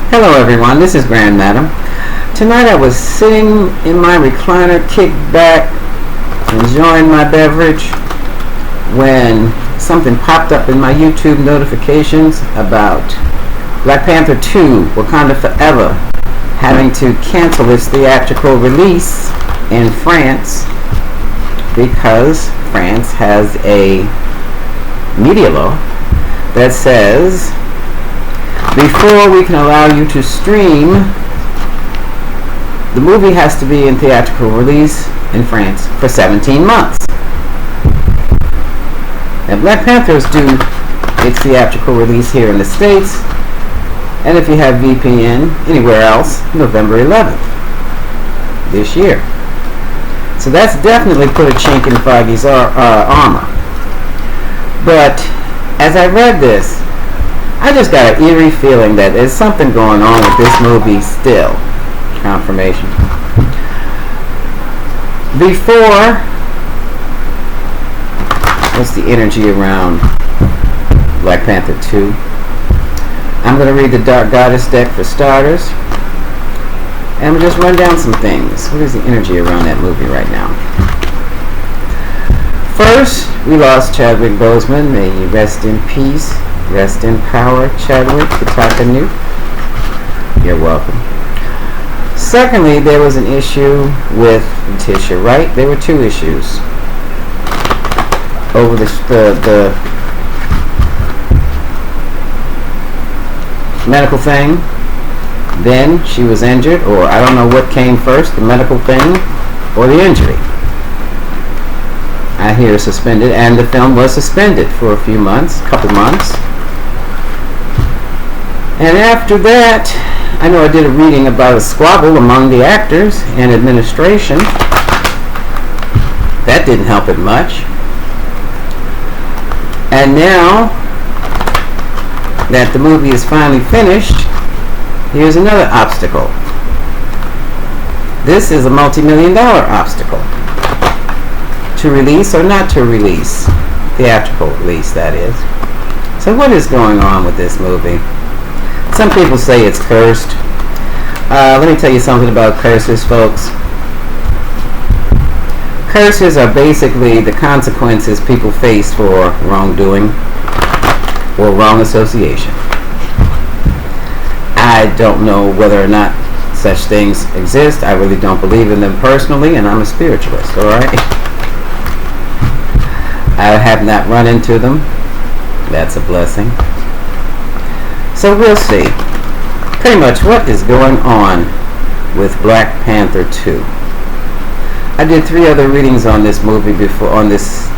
Hello everyone, this is Grand Madam. Tonight I was sitting in my recliner, kicked back, enjoying my beverage, when something popped up in my YouTube notifications about Black Panther 2, Wakanda Forever, having to cancel its theatrical release in France because France has a media law that says before we can allow you to stream, the movie has to be in theatrical release in France for 17 months. Now, Black Panther is due its theatrical release here in the States, and if you have VPN anywhere else, November 11th this year. So that's definitely put a chink in Feige's armor. But as I read this, I just got an eerie feeling that there's something going on with this movie still. Confirmation. Before, what's the energy around Black Panther 2? I'm going to read the Dark Goddess deck for starters. And I'm going to just run down some things. What is the energy around that movie right now? First, we lost Chadwick Boseman. May he rest in peace. Rest in power, Chadwick Katakanu. You're welcome. Secondly, there was an issue with Letitia Wright. There were two issues over the medical thing. Then she was injured, or I don't know what came first, the medical thing or the injury. I hear suspended, and the film was suspended for a few months, couple months. And after that, I know I did a reading about a squabble among the actors and administration. That didn't help it much. And now that the movie is finally finished, here's another obstacle. This is a multi-million-dollar obstacle. To release or not to release. Theatrical release, that is. So what is going on with this movie? Some people say it's cursed. Let me tell you something about curses, folks. Curses are basically the consequences people face for wrongdoing or wrong association. I don't know whether or not such things exist. I really don't believe in them personally, and I'm a spiritualist, alright? I have not run into them. That's a blessing. So we'll see pretty much what is going on with Black Panther 2. I did 3 other readings on this movie before, on this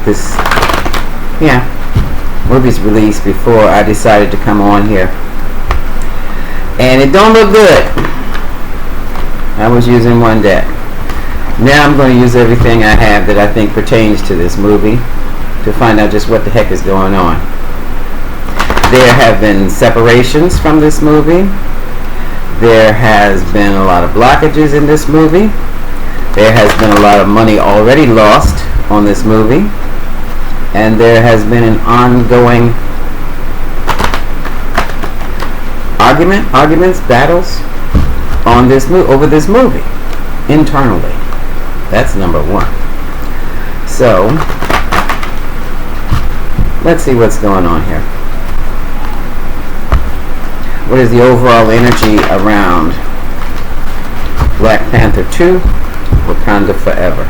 movie's release before I decided to come on here. And it don't look good. I was using one deck. Now I'm going to use everything I have that I think pertains to this movie to find out just what the heck is going on. There have been separations from this movie. There has been a lot of blockages in this movie. There has been a lot of money already lost on this movie. And there has been an ongoing battles on this over this movie internally. That's number 1. So let's see what's going on here. What is the overall energy around Black Panther 2, Wakanda Forever?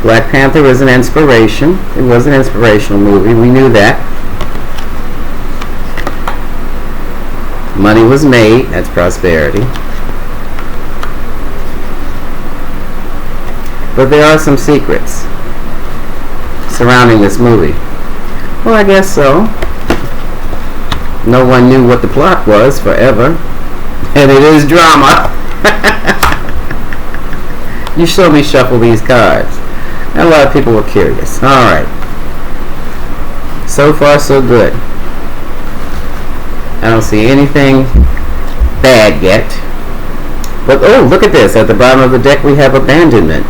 Black Panther was an inspiration. It was an inspirational movie. We knew that. Money was made. That's prosperity. But there are some secrets surrounding this movie. Well, I guess so. No one knew what the plot was forever. And it is drama. You show me shuffle these cards. And a lot of people were curious. Alright. So far, so good. I don't see anything bad yet. But oh, look at this. At the bottom of the deck we have abandonment.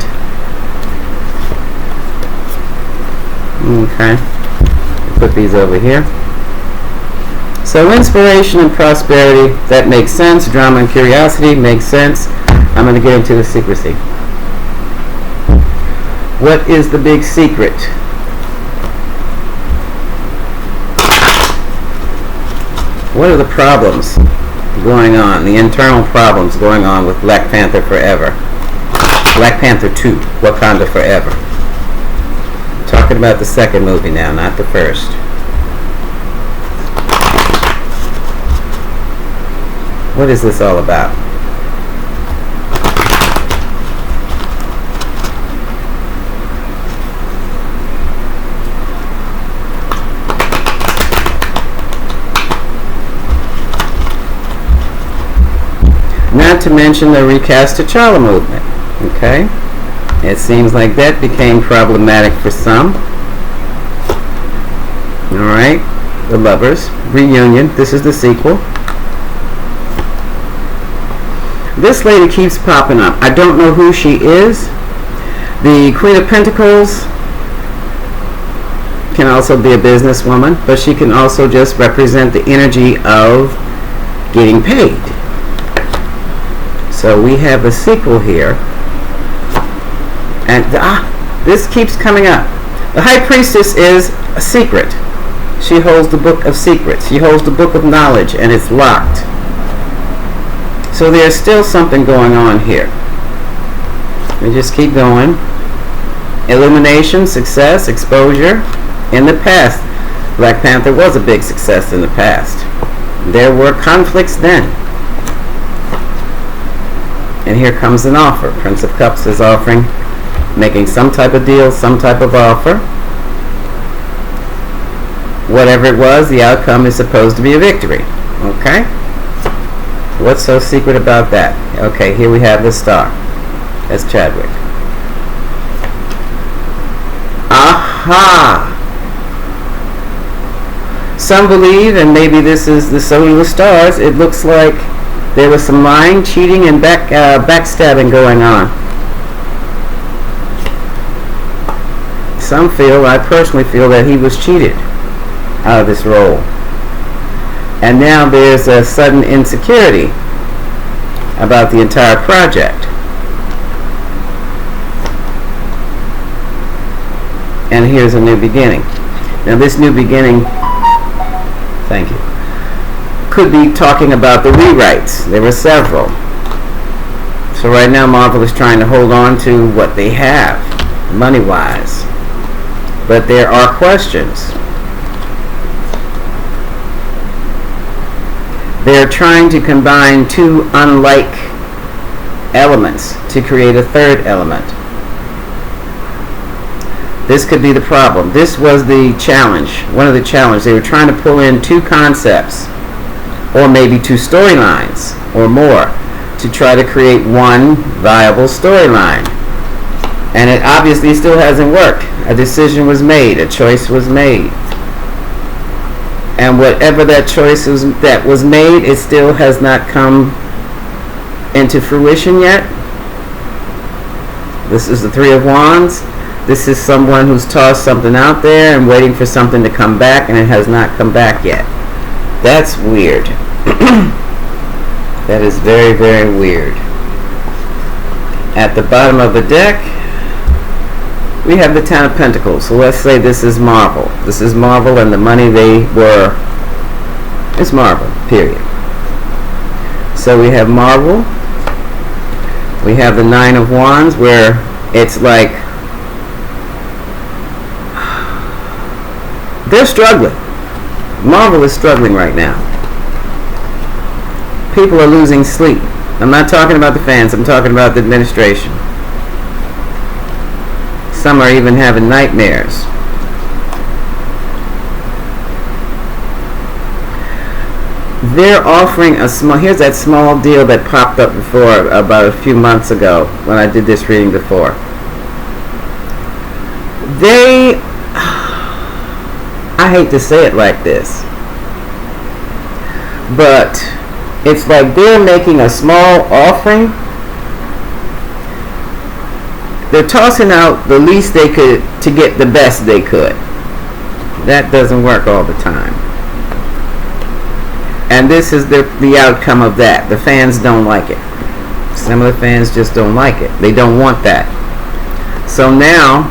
Okay. Put these over here. So inspiration and prosperity, that makes sense. Drama and curiosity makes sense. I'm going to get into the secrecy. What is the big secret? What are the problems going on? The internal problems going on with Black Panther Forever. Black Panther 2, Wakanda Forever. I'm talking about the second movie now, not the first. What is this all about? Not to mention the recast T'Challa movement. Okay? It seems like that became problematic for some. Alright? The Lovers. Reunion. This is the sequel. This lady keeps popping up. I don't know who she is. The Queen of Pentacles can also be a businesswoman, but she can also just represent the energy of getting paid. So we have a sequel here. And this keeps coming up. The High Priestess is a secret. She holds the Book of Secrets. She holds the Book of Knowledge, and it's locked. So there's still something going on here. We just keep going. Illumination, success, exposure. In the past, Black Panther was a big success in the past. There were conflicts then. And here comes an offer. Prince of Cups is offering, making some type of deal, some type of offer. Whatever it was, the outcome is supposed to be a victory. Okay? What's so secret about that? Okay, here we have the star. That's Chadwick. Aha! Some believe, and maybe this is the sowing of the stars, it looks like there was some lying, cheating, and backstabbing going on. Some feel, I personally feel, that he was cheated out of this role. And now there's a sudden insecurity about the entire project. And here's a new beginning. Now this new beginning, thank you, could be talking about the rewrites. There were several. So right now Marvel is trying to hold on to what they have, money-wise. But there are questions. They're trying to combine two unlike elements to create a third element. This could be the problem. This was the challenge, one of the challenges. They were trying to pull in two concepts, or maybe two storylines, or more, to try to create one viable storyline. And it obviously still hasn't worked. A decision was made, a choice was made. And whatever that choice that was made, it still has not come into fruition yet. This is the Three of Wands. This is someone who's tossed something out there and waiting for something to come back, and it has not come back yet. That's weird. That is very, very weird. At the bottom of the deck, we have the Ten of Pentacles. So let's say this is Marvel. This is Marvel, and the money they were, it's Marvel, period. So we have Marvel. We have the Nine of Wands, where it's like they're struggling. Marvel is struggling right now. People are losing sleep. I'm not talking about the fans, I'm talking about the administration. Some are even having nightmares. They're offering a small, here's that small deal that popped up before, about a few months ago when I did this reading before. I hate to say it like this, but it's like they're making a small offering they're tossing out the least they could to get the best they could. That doesn't work all the time. And this is the outcome of that. The fans don't like it. Some of the fans just don't like it. They don't want that. So now,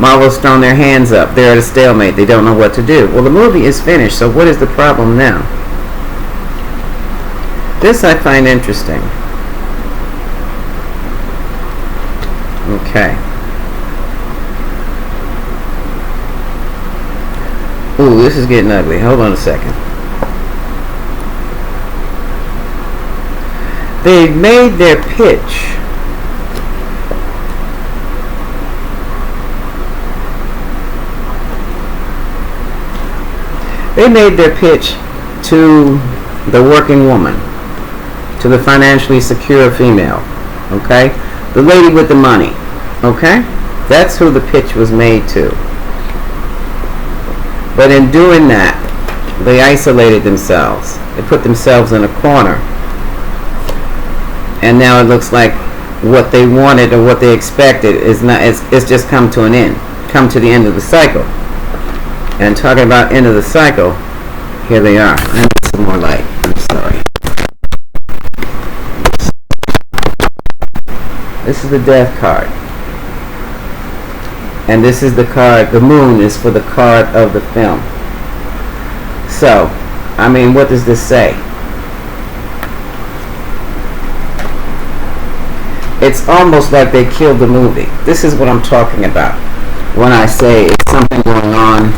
Marvel's thrown their hands up. They're at a stalemate. They don't know what to do. Well, the movie is finished, so what is the problem now? This I find interesting. Okay. Ooh, this is getting ugly. Hold on a second. They made their pitch. They made their pitch to the working woman, to the financially secure female, okay? The lady with the money, okay? That's who the pitch was made to. But in doing that, they isolated themselves. They put themselves in a corner. And now it looks like what they wanted or what they expected is not. It's just come to an end. Come to the end of the cycle. And talking about end of the cycle, here they are. I need some more light. I'm sorry. This is the death card. And this is the card. The moon is for the card of the film. So, I mean, what does this say? It's almost like they killed the movie. This is what I'm talking about when I say it's something going on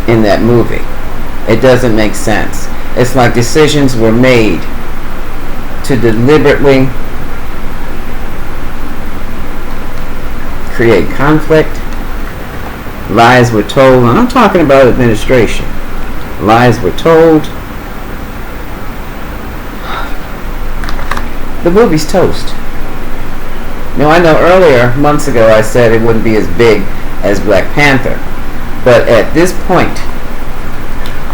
in that movie. It doesn't make sense. It's like decisions were made to deliberately create conflict. Lies were told, and I'm talking about administration. Lies were told. The movie's toast. Now, I know earlier, months ago, I said it wouldn't be as big as Black Panther. But at this point,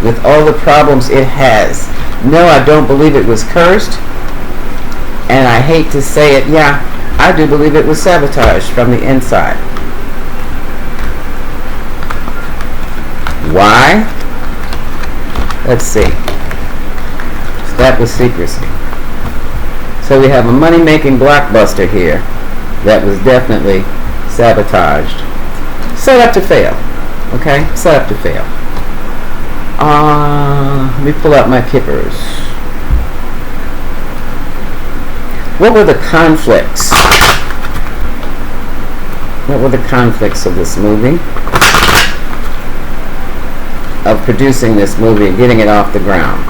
with all the problems it has, no, I don't believe it was cursed. And I hate to say it, yeah, I do believe it was sabotaged from the inside. Why? Let's see. That was secrecy. So we have a money-making blockbuster here that was definitely sabotaged. Set up to fail. Okay? Set up to fail. Let me pull out my kippers. What were the conflicts? What were the conflicts of this movie? Of producing this movie and getting it off the ground?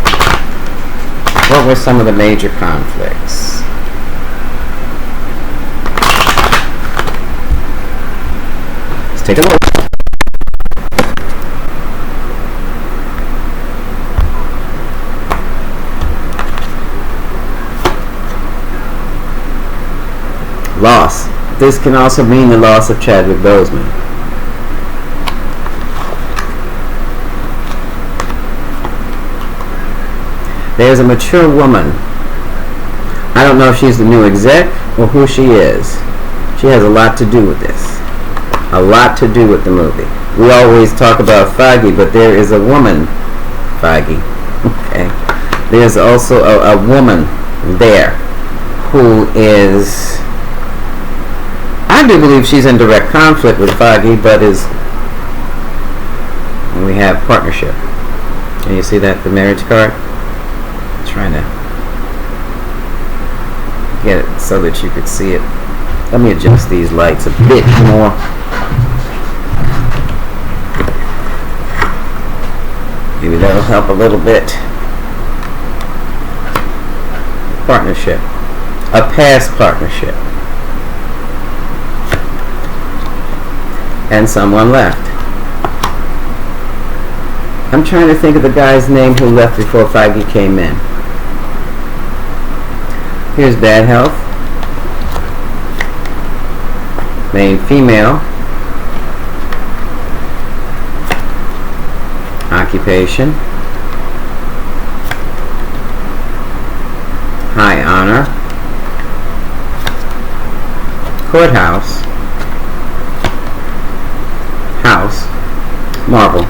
What were some of the major conflicts? Let's take a look. Loss. This can also mean the loss of Chadwick Boseman. There's a mature woman. I don't know if she's the new exec or who she is. She has a lot to do with this. A lot to do with the movie. We always talk about Feige, but there is a woman. Feige. Okay. There's also a woman there who is... I do believe she's in direct conflict with Feige, but we have partnership. Can you see that, the marriage card? Trying to get it so that you could see it. Let me adjust these lights a bit more. Maybe that'll help a little bit. Partnership. A past partnership. And someone left. I'm trying to think of the guy's name who left before Feige came in. Here's bad health. Main female. Occupation. High honor. courthouse house, marble,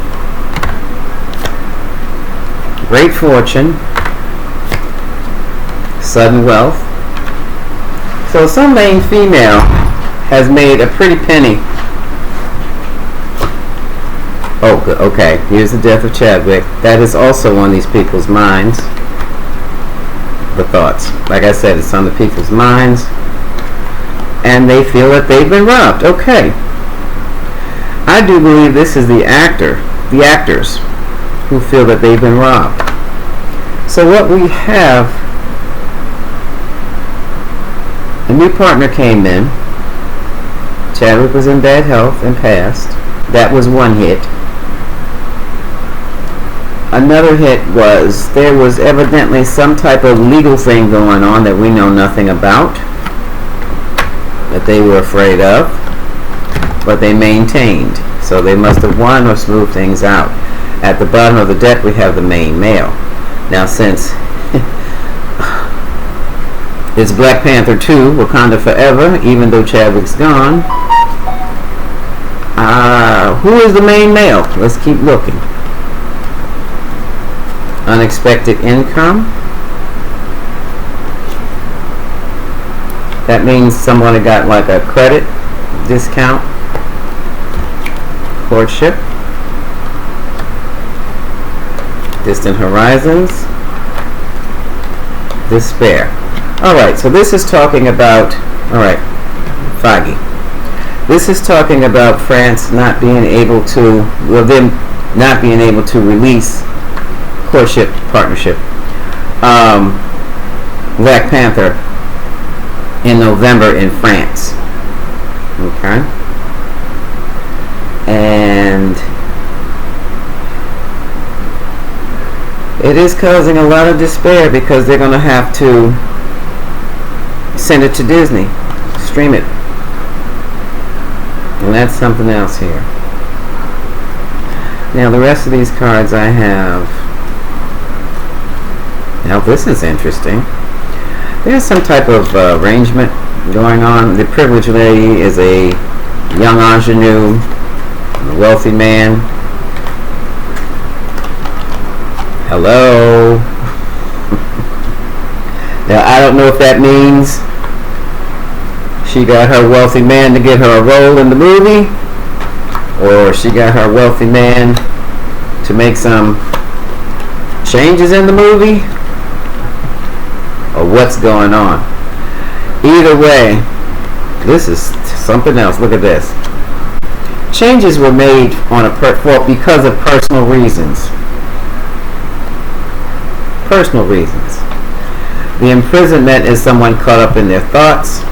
great fortune, sudden wealth. So some main female has made a pretty penny. Oh, okay, here's the death of Chadwick. That is also on these people's minds. The thoughts. Like I said, it's on the people's minds. And they feel that they've been robbed. Okay. I do believe this is the actors who feel that they've been robbed. So what we have, a new partner came in. Chadwick was in bad health and passed. That was one hit. Another hit was there was evidently some type of legal thing going on that we know nothing about, that they were afraid of, but they maintained. So they must have won or smoothed things out. At the bottom of the deck we have the main male. Now since it's Black Panther 2, Wakanda Forever, even though Chadwick's gone, who is the main male? Let's keep looking. Unexpected income. That means someone got like a credit discount. Courtship. Distant horizons. Despair. Alright, so this is talking about, alright, Foggy. This is talking about France not being able to, well, them not being able to release courtship, partnership, Black Panther in November in France. Okay. And it is causing a lot of despair because they're going to have to send it to Disney, stream it. And that's something else here. Now the rest of these cards I have. Now this is interesting. There's some type of arrangement going on. The privileged lady is a young ingenue, a wealthy man. Hello. Now I don't know if that means she got her wealthy man to get her a role in the movie, or she got her wealthy man to make some changes in the movie, or what's going on. Either way, this is something else. Look at this. Changes were made on because of personal reasons. Personal reasons. The imprisonment is someone caught up in their thoughts.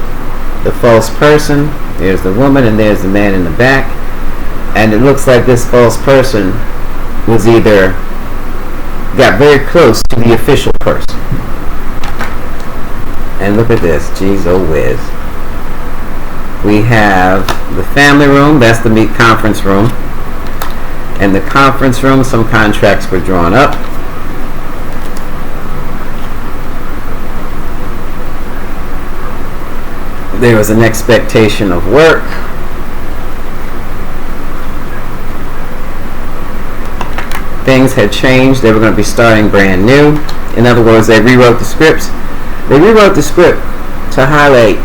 The false person, there's the woman and there's the man in the back. And it looks like this false person was either got very close to the official person. And look at this, geez, oh whiz. We have the family room, that's the meet conference room. And the conference room, some contracts were drawn up. There was an expectation of work. Things had changed. They were going to be starting brand new. In other words, they rewrote the scripts. They rewrote the script to highlight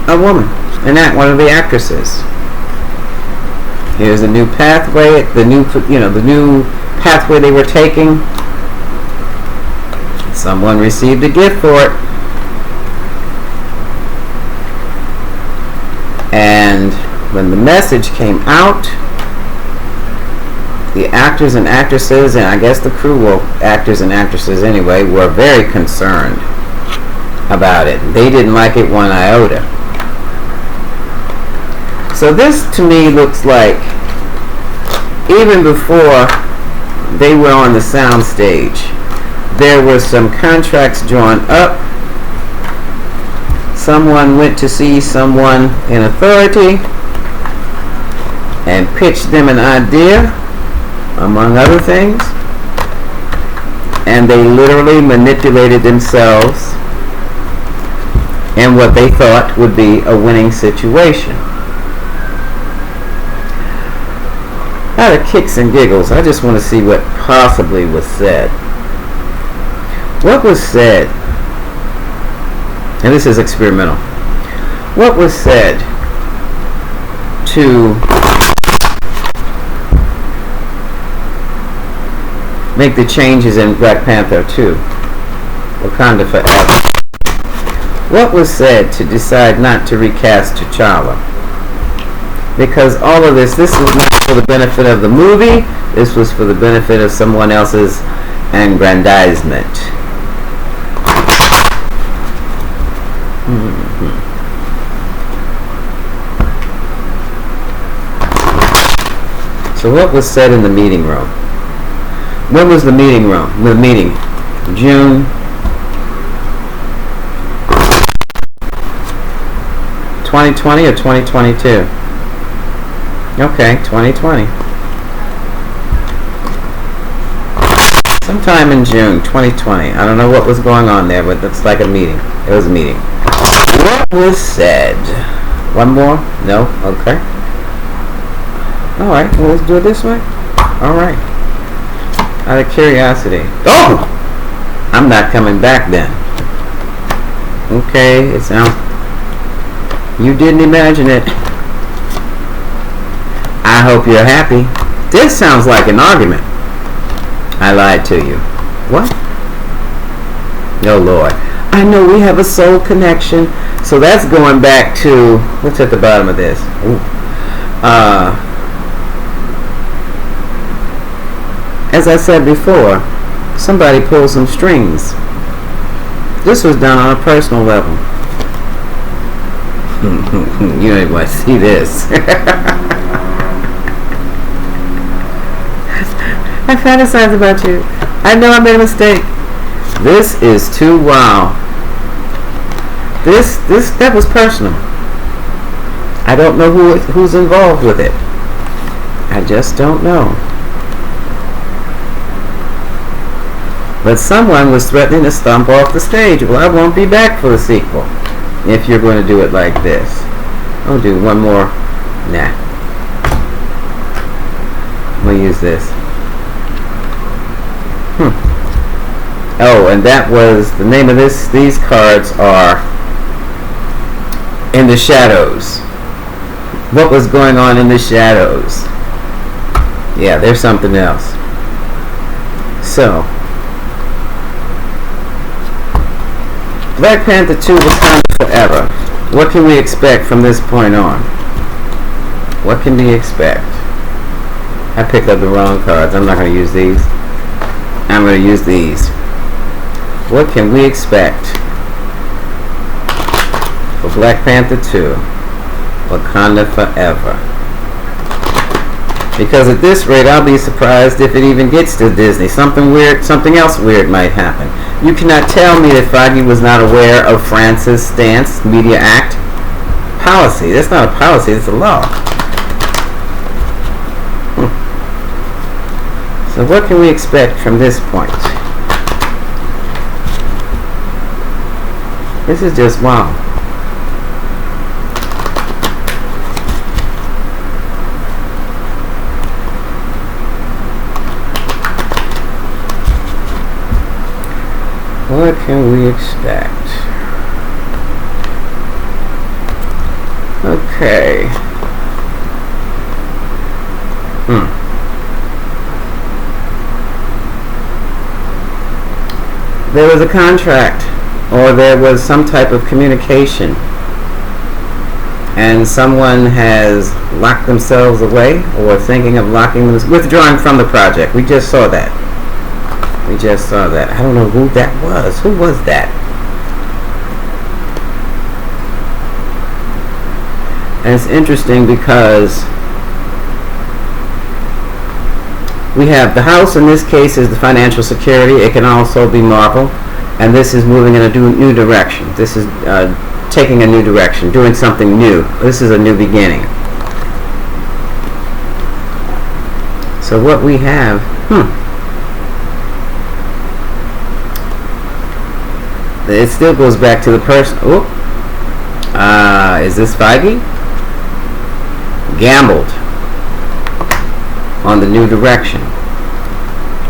a woman, and not one of the actresses. Here's a new pathway. The new pathway they were taking. Someone received a gift for it. And when the message came out, the actors and actresses, and I guess the crew were actors and actresses anyway, were very concerned about it. They didn't like it one iota. So this to me looks like even before they were on the sound stage, there were some contracts drawn up. Someone went to see someone in authority and pitched them an idea, among other things, and they literally manipulated themselves in what they thought would be a winning situation. Out of kicks and giggles, I just want to see what possibly was said. What was said, and this is experimental, what was said to make the changes in Black Panther 2, Wakanda Forever? What was said to decide not to recast T'Challa? Because all of this was not for the benefit of the movie, this was for the benefit of someone else's aggrandizement. So what was said in the meeting room? When was the meeting room? The meeting? June 2020 or 2022? Okay, 2020. Sometime in June 2020. I don't know what was going on there, but it's like a meeting. It was a meeting. What was said? One more? No? Okay. Alright, well, let's do it this way. Alright. Out of curiosity. Oh! I'm not coming back then. Okay, it sounds... You didn't imagine it. I hope you're happy. This sounds like an argument. I lied to you. What? Oh Lord. I know we have a soul connection. So that's going back to... What's at the bottom of this? Ooh. As I said before, somebody pulled some strings. This was done on a personal level. You don't even want to see this. I fantasize about you. I know I made a mistake. This is too wild. That was personal. I don't know who's involved with it. I just don't know. But someone was threatening to stomp off the stage. Well, I won't be back for the sequel if you're going to do it like this. I'll do one more. Nah. We'll use this. Oh, and that was the name of this. These cards are In the Shadows. What was going on in the shadows? Yeah, there's something else. So, Black Panther 2 Wakanda Forever. What can we expect from this point on? What can we expect? I picked up the wrong cards. I'm not going to use these. I'm going to use these. What can we expect for Black Panther 2 Wakanda Forever? Because at this rate, I'll be surprised if it even gets to Disney. Something else weird might happen. You cannot tell me that Feige was not aware of France's stance, Media Act policy. That's not a policy, it's a law. So what can we expect from this point? This is just wow. What can we expect? Okay. There was a contract, or there was some type of communication, and someone has locked themselves away, or thinking of withdrawing from the project. We just saw that. I don't know who that was. Who was that? And it's interesting because we have the house, in this case, is the financial security. It can also be Marvel. And this is moving in a new direction. This is taking a new direction, doing something new. This is a new beginning. So what we have, it still goes back to the person. Oh, Is this Feige? Gambled on the new direction.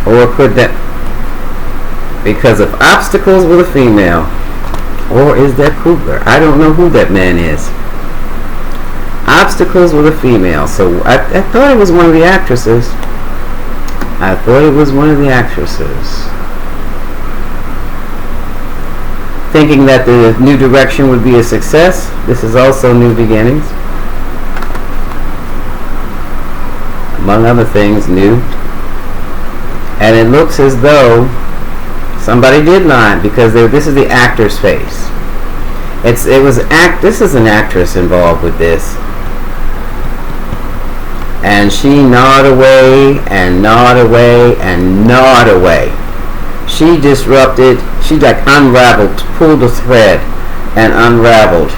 Or could that, because of obstacles with a female? Or is that Coogler? I don't know who that man is. Obstacles with a female. So I thought it was one of the actresses. Thinking that the new direction would be a success. This is also New Beginnings. Among other things, new. And it looks as though somebody did lie, because this is the actor's face. This is an actress involved with this. And she gnawed away and gnawed away and gnawed away. She disrupted, she like unraveled, pulled a thread and unraveled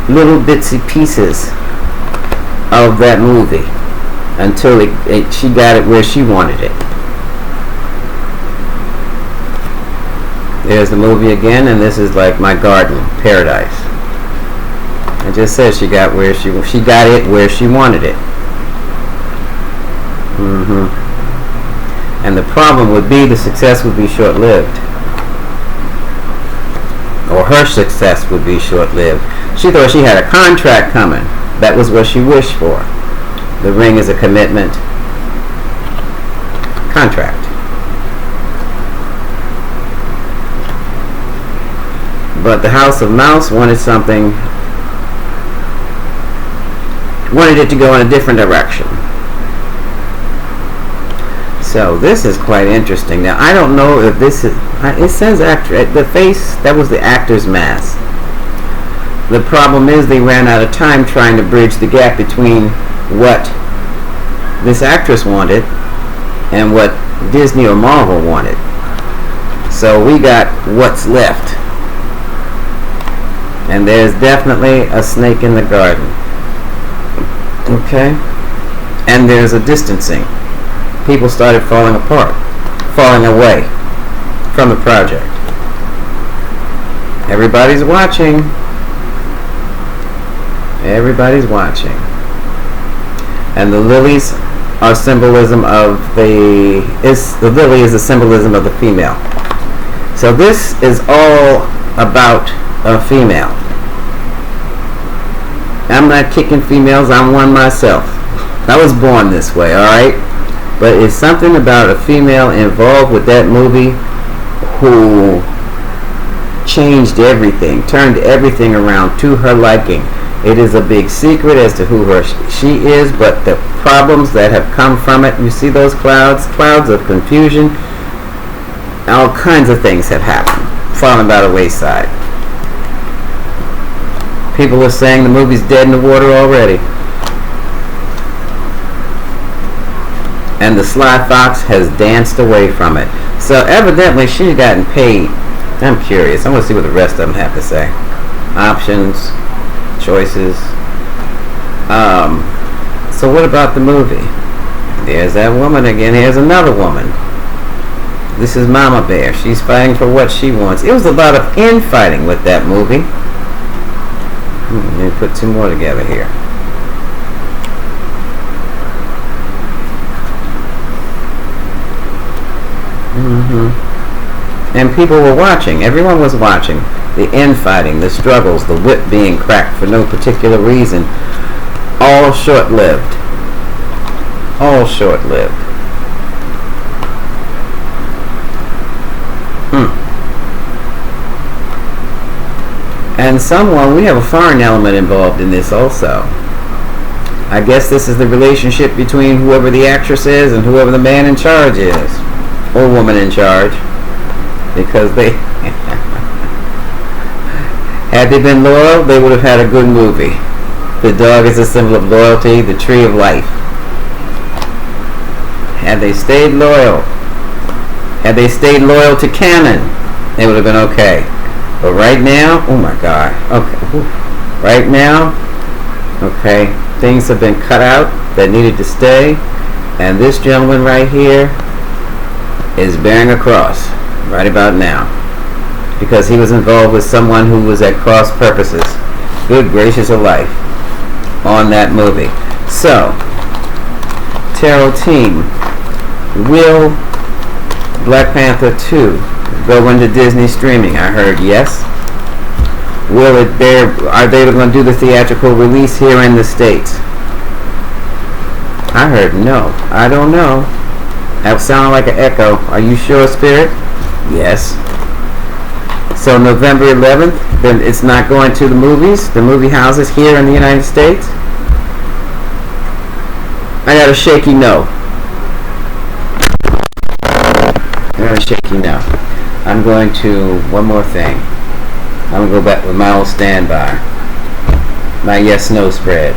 little bitsy pieces of that movie until she got it where she wanted it. There's the movie again, and this is like my garden, paradise. I just said she got it where she wanted it. And the problem would be the success would be short-lived. Or her success would be short-lived. She thought she had a contract coming. That was what she wished for. The ring is a commitment. Contract. But the House of Mouse wanted it to go in a different direction. So this is quite interesting. Now I don't know if this is, it says actor, the face, that was the actor's mask. The problem is they ran out of time trying to bridge the gap between what this actress wanted and what Disney or Marvel wanted. So we got what's left. And there's definitely a snake in the garden. Okay? And there's a distancing. People started falling apart, falling away from the project. Everybody's watching. Everybody's watching. And the lilies are symbolism of the lily is a symbolism of the female. So this is all about a female. I'm not kicking females, I'm one myself. I was born this way, alright? But it's something about a female involved with that movie who changed everything, turned everything around to her liking. It is a big secret as to who she is, but the problems that have come from it, you see those clouds of confusion, all kinds of things have happened, fallen by the wayside. People are saying the movie's dead in the water already. And the Sly Fox has danced away from it. So evidently she's gotten paid. I'm curious. I want to see what the rest of them have to say. Options, choices. So what about the movie? There's that woman again. Here's another woman. This is Mama Bear. She's fighting for what she wants. It was a lot of infighting with that movie. Let me put two more together here. And people were watching. Everyone was watching. The infighting, the struggles, the whip being cracked for no particular reason. All short-lived. All short-lived. And we have a foreign element involved in this also. I guess this is the relationship between whoever the actress is and whoever the man in charge is. Or woman in charge. Because had they been loyal, they would have had a good movie. The dog is a symbol of loyalty, the tree of life. Had they stayed loyal to canon, it would have been okay. But right now, oh my God, okay. Right now, okay, things have been cut out that needed to stay, and this gentleman right here is bearing a cross right about now. because he was involved with someone who was at cross purposes. Good gracious of life on that movie. So, Tarot team, will Black Panther 2 go into Disney streaming? I heard yes. Will it bear? Are they going to do the theatrical release here in the States? I heard no. I don't know. That sounded like an echo. Are you sure, Spirit? Yes. So November 11th, then it's not going to the movies, the movie houses here in the United States? I got a shaky no. I got a shaky no. I'm going to, one more thing. I'm going to go back with my old standby. My yes-no spread.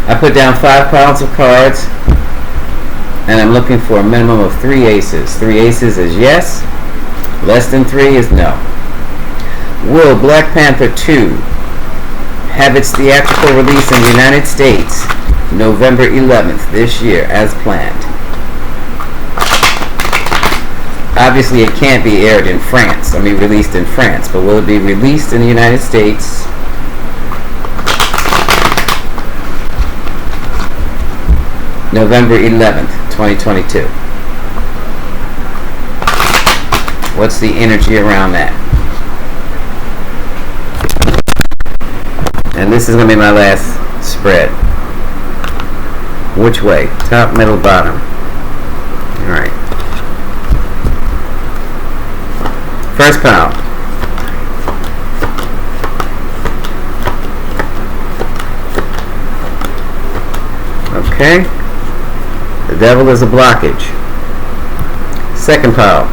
I put down 5 piles of cards, and I'm looking for a minimum of 3 aces. 3 aces is yes, less than 3 is no. Will Black Panther 2 have its theatrical release in the United States November 11th this year as planned? Obviously it can't be aired in France, released in France, but will it be released in the United States November 11th, 2022? What's the energy around that? And this is going to be my last spread. Which way? Top, middle, bottom. Alright. First pile. Okay. The devil is a blockage. Second pile.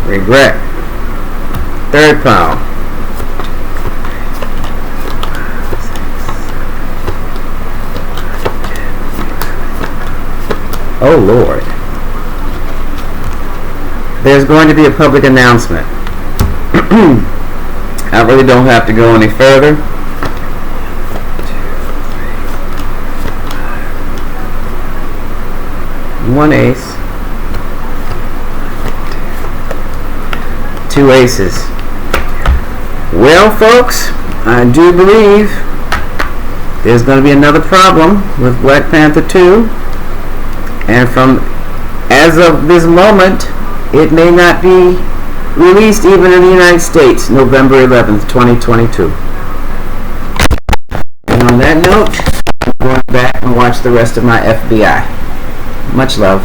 Regret. Third pile. Oh Lord. There's going to be a public announcement. I really don't have to go any further. 1 ace. 2 aces. Well, folks, I do believe there's going to be another problem with Black Panther 2, and as of this moment, it may not be released even in the United States November 11th, 2022. And on that note, I'm going back and watch the rest of my FBI. Much love.